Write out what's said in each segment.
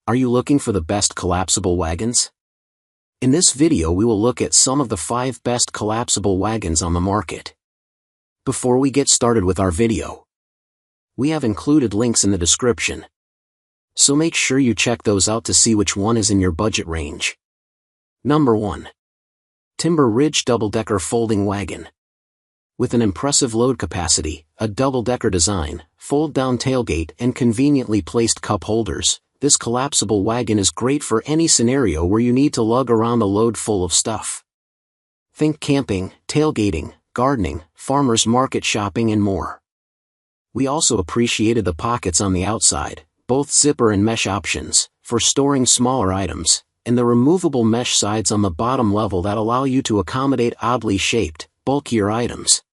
Are you looking for the best collapsible wagons? In this video we will look at some of the 5 best collapsible wagons on the market. Before we get started with our video, we have included links in the description, so make sure you check those out to see which one is in your budget range. Number 1. Timber Ridge Double-Decker Folding Wagon. With an impressive load capacity, a double-decker design, fold-down tailgate and conveniently placed cup holders, this collapsible wagon is great for any scenario where you need to lug around a load full of stuff. Think camping, tailgating, gardening, farmers market shopping and more. We also appreciated the pockets on the outside, both zipper and mesh options, for storing smaller items, and the removable mesh sides on the bottom level that allow you to accommodate oddly shaped, bulkier items.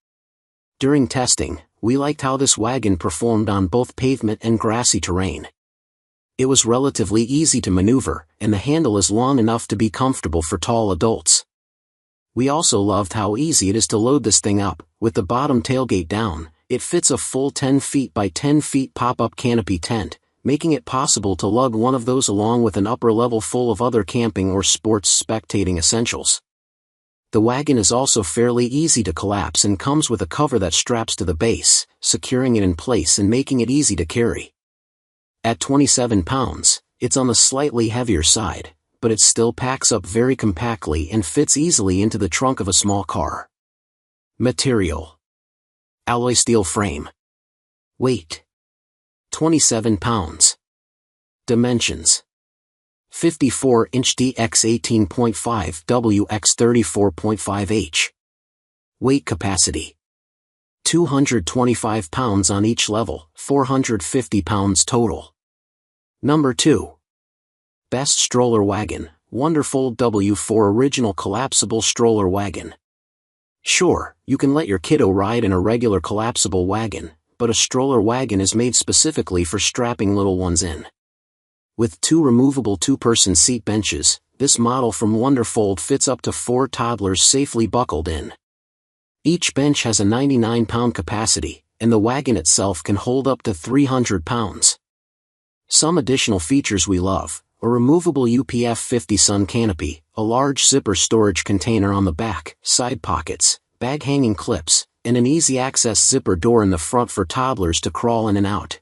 During testing, we liked how this wagon performed on both pavement and grassy terrain. It was relatively easy to maneuver, and the handle is long enough to be comfortable for tall adults. We also loved how easy it is to load this thing up. With the bottom tailgate down, it fits a full 10 feet by 10 feet pop-up canopy tent, making it possible to lug one of those along with an upper level full of other camping or sports spectating essentials. The wagon is also fairly easy to collapse and comes with a cover that straps to the base, securing it in place and making it easy to carry. At 27 pounds, it's on the slightly heavier side, but it still packs up very compactly and fits easily into the trunk of a small car. Material: alloy steel frame. Weight: 27 pounds. Dimensions: 54-inch D x 18.5 W x 34.5 h. Weight capacity: 225 pounds on each level, 450 pounds total. Number 2. Best Stroller Wagon, WonderFold W4 Original Collapsible Stroller Wagon. Sure, you can let your kiddo ride in a regular collapsible wagon, but a stroller wagon is made specifically for strapping little ones in. With 2 removable 2-person seat benches, this model from WonderFold fits up to 4 toddlers safely buckled in. Each bench has a 99-pound capacity, and the wagon itself can hold up to 300 pounds. Some additional features we love: a removable UPF 50 sun canopy, a large zipper storage container on the back, side pockets, bag hanging clips, and an easy access zipper door in the front for toddlers to crawl in and out.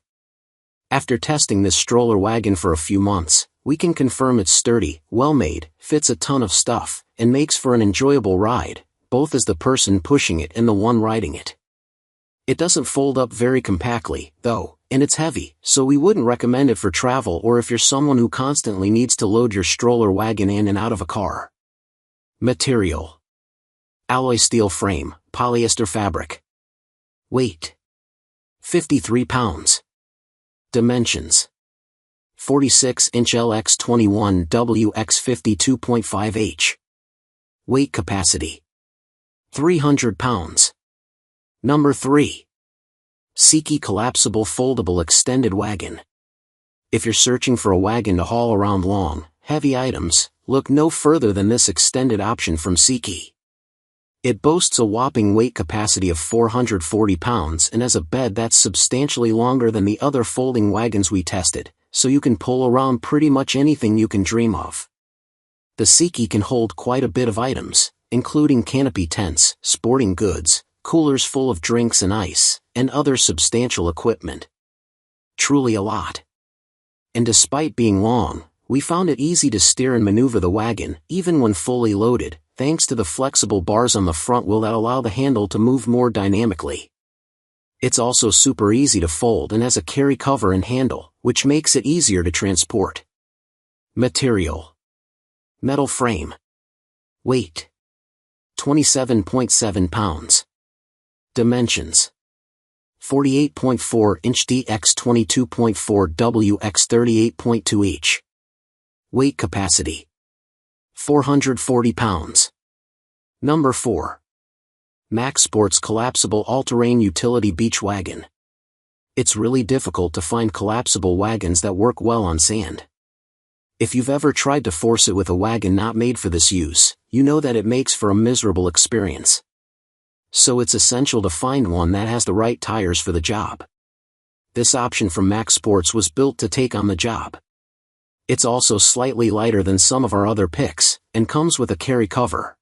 After testing this stroller wagon for a few months, we can confirm it's sturdy, well-made, fits a ton of stuff, and makes for an enjoyable ride, both as the person pushing it and the one riding it. It doesn't fold up very compactly, though, and it's heavy, so we wouldn't recommend it for travel or if you're someone who constantly needs to load your stroller wagon in and out of a car. Material: alloy steel frame, polyester fabric. Weight: 53 pounds. Dimensions: 46-inch LX 21 WX 52.5 h. Weight capacity: 300 pounds. Number 3. Sekey Collapsible Foldable Extended Wagon. If you're searching for a wagon to haul around long, heavy items, look no further than this extended option from Sekey. It boasts a whopping weight capacity of 440 pounds and has a bed that's substantially longer than the other folding wagons we tested, so you can pull around pretty much anything you can dream of. The Sekey can hold quite a bit of items, including canopy tents, sporting goods, coolers full of drinks and ice, and other substantial equipment. Truly a lot. And despite being long, we found it easy to steer and maneuver the wagon, even when fully loaded, thanks to the flexible bars on the front wheel that allow the handle to move more dynamically. It's also super easy to fold and has a carry cover and handle, which makes it easier to transport. Material: metal frame. Weight: 27.7 pounds. Dimensions: 48.4-inch D x 22.4 W x 38.2 h. Weight capacity: 440 pounds. Number 4. MacSports Collapsible All-Terrain Utility Beach Wagon. It's really difficult to find collapsible wagons that work well on sand. If you've ever tried to force it with a wagon not made for this use, you know that it makes for a miserable experience. So it's essential to find one that has the right tires for the job. This option from MacSports was built to take on the job. It's also slightly lighter than some of our other picks, and comes with a carry cover.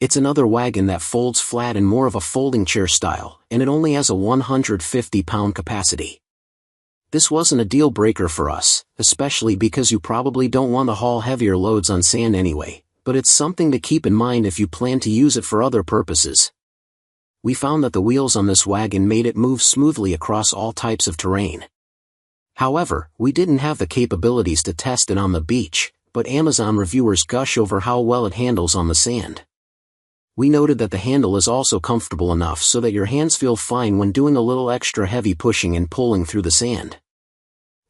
It's another wagon that folds flat in more of a folding chair style, and it only has a 150-pound capacity. This wasn't a deal breaker for us, especially because you probably don't want to haul heavier loads on sand anyway, but it's something to keep in mind if you plan to use it for other purposes. We found that the wheels on this wagon made it move smoothly across all types of terrain. However, we didn't have the capabilities to test it on the beach, but Amazon reviewers gush over how well it handles on the sand. We noted that the handle is also comfortable enough so that your hands feel fine when doing a little extra heavy pushing and pulling through the sand.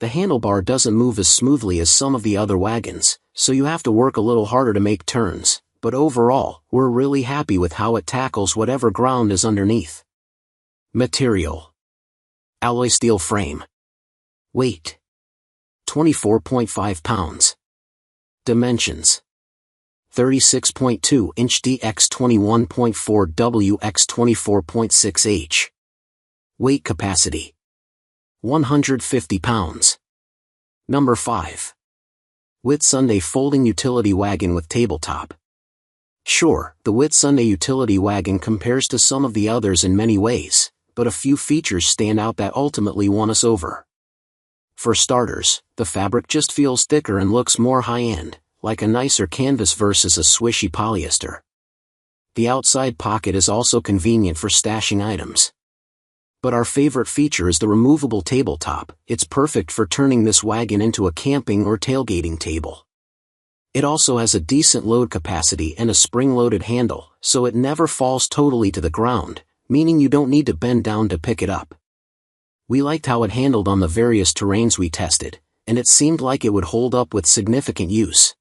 The handlebar doesn't move as smoothly as some of the other wagons, so you have to work a little harder to make turns, but overall, we're really happy with how it tackles whatever ground is underneath. Material: alloy steel frame. Weight: 24.5 pounds. Dimensions: 36.2 inch D x 21.4 W x 24.6 H. Weight capacity: 150 pounds. Number 5. Whitsunday folding utility wagon with tabletop. Sure, the Whitsunday utility wagon compares to some of the others in many ways, but a few features stand out that ultimately won us over. For starters, the fabric just feels thicker and looks more high-end, like a nicer canvas versus a swishy polyester. The outside pocket is also convenient for stashing items. But our favorite feature is the removable tabletop. It's perfect for turning this wagon into a camping or tailgating table. It also has a decent load capacity and a spring-loaded handle, so it never falls totally to the ground, meaning you don't need to bend down to pick it up. We liked how it handled on the various terrains we tested, and it seemed like it would hold up with significant use.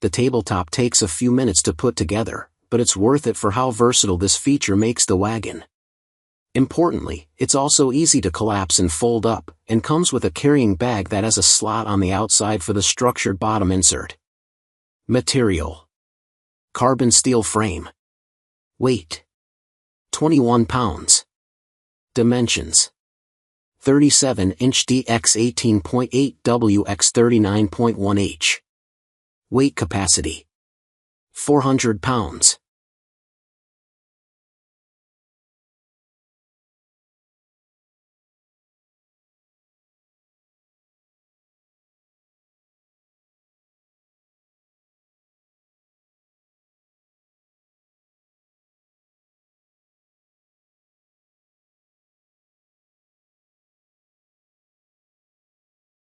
The tabletop takes a few minutes to put together, but it's worth it for how versatile this feature makes the wagon. Importantly, it's also easy to collapse and fold up, and comes with a carrying bag that has a slot on the outside for the structured bottom insert. Material: carbon steel frame. Weight: 21 pounds. Dimensions: 37 inch D x 18.8 W x 39.1 H. Weight capacity: 400 pounds.